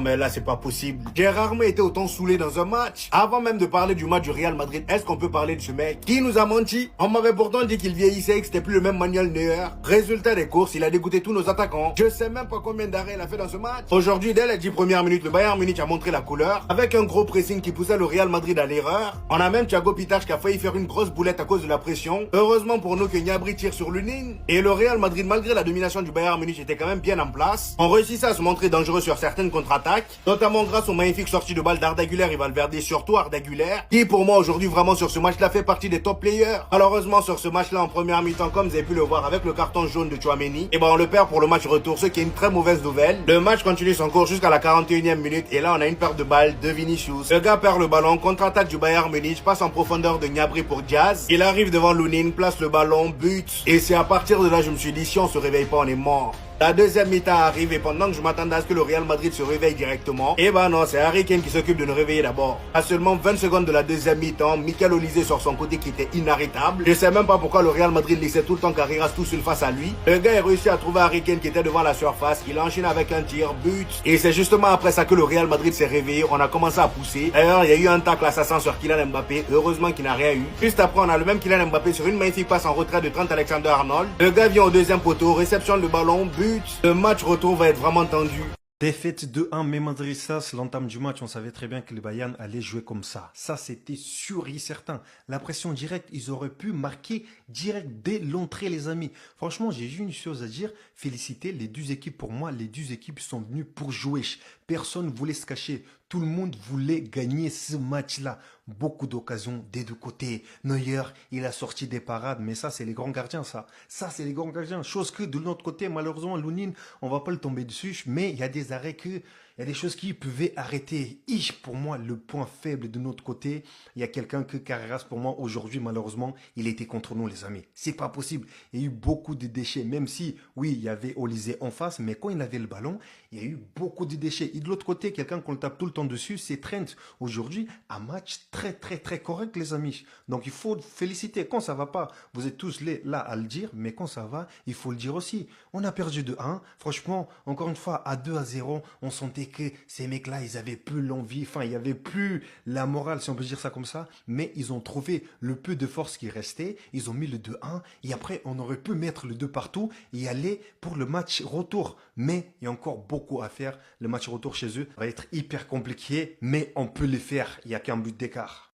mais là c'est pas possible. J'ai rarement été autant saoulé dans un match. Avant même de parler du match du Real Madrid, est-ce qu'on peut parler de ce mec qui nous a menti? On m'avait pourtant dit qu'il vieillissait et que c'était plus le même Manuel Neuer. Résultat des courses, il a dégoûté tous nos attaquants. Je sais même pas combien d'arrêts il a fait dans ce match. Aujourd'hui, dès les 10 premières minutes, le Bayern Munich a montré la couleur avec un gros pressing qui poussait le Real Madrid à l'erreur. On a même Thiago Pitach qui a failli faire une grosse boulette à cause de la pression. Heureusement pour nous que Gnabry tire sur Lunin. Et le Real Madrid, malgré la domination du Bayern Munich, était quand même bien en place. On réussissait à se montrer dangereux sur certaines contre-attaques, notamment grâce aux magnifiques sorties de balle d'Arda Güler et Valverde, surtout Arda Güler, qui pour moi aujourd'hui vraiment sur ce match-là fait partie des top players. Malheureusement sur ce match-là en première mi-temps, comme vous avez pu le voir avec le carton jaune de Tchouaméni, et ben on le perd pour le match retour, ce qui est une très mauvaise nouvelle. Le match continue son cours jusqu'à la 41e minute et là on a une perte de balle de Vinicius. Le gars perd le ballon, contre-attaque du Bayern Munich, passe en profondeur de Gnabry pour Diaz. Il arrive devant Lunin, place le ballon, but. Et c'est à partir de là je me suis dit si on se réveille pas on est mort. La deuxième mi-temps arrive et pendant que je m'attendais à ce que le Real Madrid se réveille directement, et ben non, c'est Harry Kane qui s'occupe de nous réveiller d'abord. À seulement 20 secondes de la deuxième mi-temps, Michael Olise sur son côté qui était inarrêtable. Je sais même pas pourquoi le Real Madrid laissait tout le temps Carreras tout seul face à lui. Le gars a réussi à trouver Harry Kane qui était devant la surface, il enchaîne avec un tir, but. Et c'est justement après ça que le Real Madrid s'est réveillé, on a commencé à pousser. D'ailleurs, il y a eu un tacle assassin sur Kylian Mbappé, heureusement qu'il n'a rien eu. Juste après, on a le même Kylian Mbappé sur une magnifique passe en retrait de Trent Alexander-Arnold. Le gars vient au deuxième poteau, réceptionne le ballon, but. Le match retour va être vraiment tendu. Défaite 2-1, mais malgré ça, c'est l'entame du match. On savait très bien que le Bayern allait jouer comme ça. Ça, c'était sûr et certain. La pression directe, ils auraient pu marquer direct dès l'entrée, les amis. Franchement, j'ai juste une chose à dire. Féliciter les deux équipes. Pour moi, les deux équipes sont venues pour jouer. Personne ne voulait se cacher. Tout le monde voulait gagner ce match-là. Beaucoup d'occasions des deux côtés. Neuer, il a sorti des parades, mais ça, c'est les grands gardiens, ça. Ça, c'est les grands gardiens. Chose que de l'autre côté, malheureusement, Lunin, on va pas le tomber dessus, mais il y a des arrêts que... Il y a des choses qui pouvaient arrêter. Pour moi, le point faible de notre côté, il y a quelqu'un que Carreras, pour moi, aujourd'hui, malheureusement, il était contre nous, les amis. C'est pas possible. Il y a eu beaucoup de déchets, même si, oui, il y avait Olise en face, mais quand il avait le ballon, il y a eu beaucoup de déchets. Et de l'autre côté, quelqu'un qu'on tape tout le temps dessus, c'est Trent. Aujourd'hui, un match très correct, les amis. Donc, il faut féliciter. Quand ça va pas, vous êtes tous là à le dire, mais quand ça va, il faut le dire aussi. On a perdu de 1. Franchement, encore une fois, à 2-0, on sentait que ces mecs-là, ils avaient plus l'envie, enfin, il n'y avait plus la morale, si on peut dire ça comme ça, mais ils ont trouvé le peu de force qui restait, ils ont mis le 2-1, et après, on aurait pu mettre le 2 partout et aller pour le match retour. Mais il y a encore beaucoup à faire. Le match retour chez eux va être hyper compliqué, mais on peut le faire. Il n'y a qu'un but d'écart.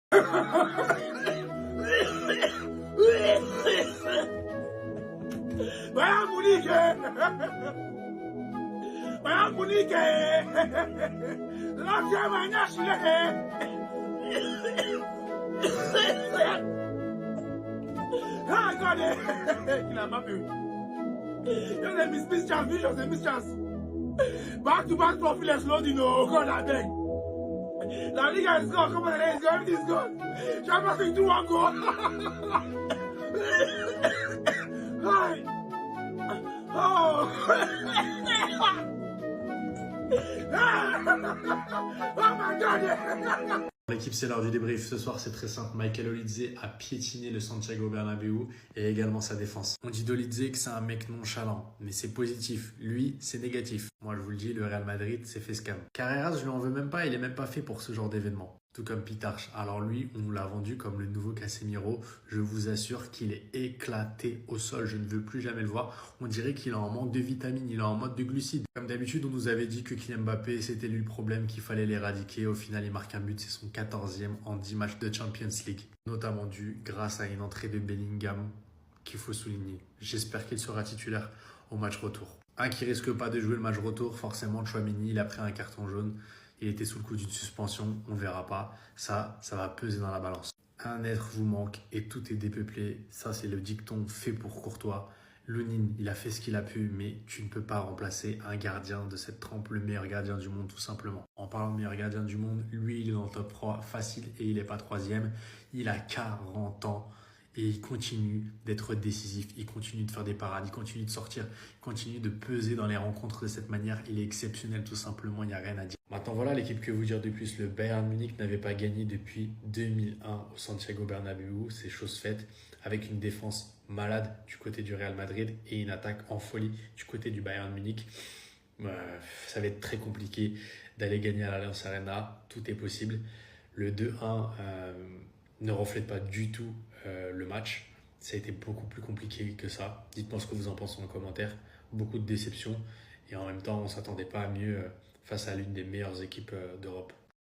Bayern Munich! Bayern Munich! L'ancien maniache! Ah, regardez! Il a pas pu. J'en ai mis chance, j'en ai mis chance. Back to back trophy, let's load in God, I beg. La Liga is gone, come on, everything is gone. Champions League 2 1 goal. Hi. Oh! Oh my God! L'équipe, c'est l'heure du débrief. Ce soir, c'est très simple. Michael Olise a piétiné le Santiago Bernabéu et également sa défense. On dit d'Olise que c'est un mec nonchalant, mais c'est positif. Lui, c'est négatif. Moi, je vous le dis, le Real Madrid s'est fait scam. Carreras, je lui en veux même pas. Il est même pas fait pour ce genre d'événement. Tout comme Pitarch. Alors lui, on nous l'a vendu comme le nouveau Casemiro. Je vous assure qu'il est éclaté au sol. Je ne veux plus jamais le voir. On dirait qu'il est en manque de vitamines, il est en mode de glucides. Comme d'habitude, on nous avait dit que Kylian Mbappé, c'était lui le problème, qu'il fallait l'éradiquer. Au final, il marque un but. C'est son 14e en 10 matchs de Champions League. Notamment dû grâce à une entrée de Bellingham qu'il faut souligner. J'espère qu'il sera titulaire au match retour. Un qui risque pas de jouer le match retour, forcément, Tchouaméni, il a pris un carton jaune. Il était sous le coup d'une suspension, on ne verra pas. Ça va peser dans la balance. Un être vous manque et tout est dépeuplé. Ça, c'est le dicton fait pour Courtois. Lunin, il a fait ce qu'il a pu, mais tu ne peux pas remplacer un gardien de cette trempe, le meilleur gardien du monde, tout simplement. En parlant de meilleur gardien du monde, lui, il est dans le top 3 facile et il n'est pas 3e. Il a 40 ans. Et il continue d'être décisif, il continue de faire des parades, il continue de sortir, il continue de peser dans les rencontres de cette manière. Il est exceptionnel tout simplement, il n'y a rien à dire. Maintenant voilà l'équipe que vous dire de plus. Le Bayern Munich n'avait pas gagné depuis 2001 au Santiago Bernabéu, c'est chose faite, avec une défense malade du côté du Real Madrid et une attaque en folie du côté du Bayern Munich. Ça va être très compliqué d'aller gagner à l'Allianz Arena. Tout est possible. Le 2-1 ne reflète pas du tout le match. Ça a été beaucoup plus compliqué que ça. Dites-moi ce que vous en pensez en commentaire. Beaucoup de déceptions. Et en même temps, on ne s'attendait pas à mieux face à l'une des meilleures équipes d'Europe.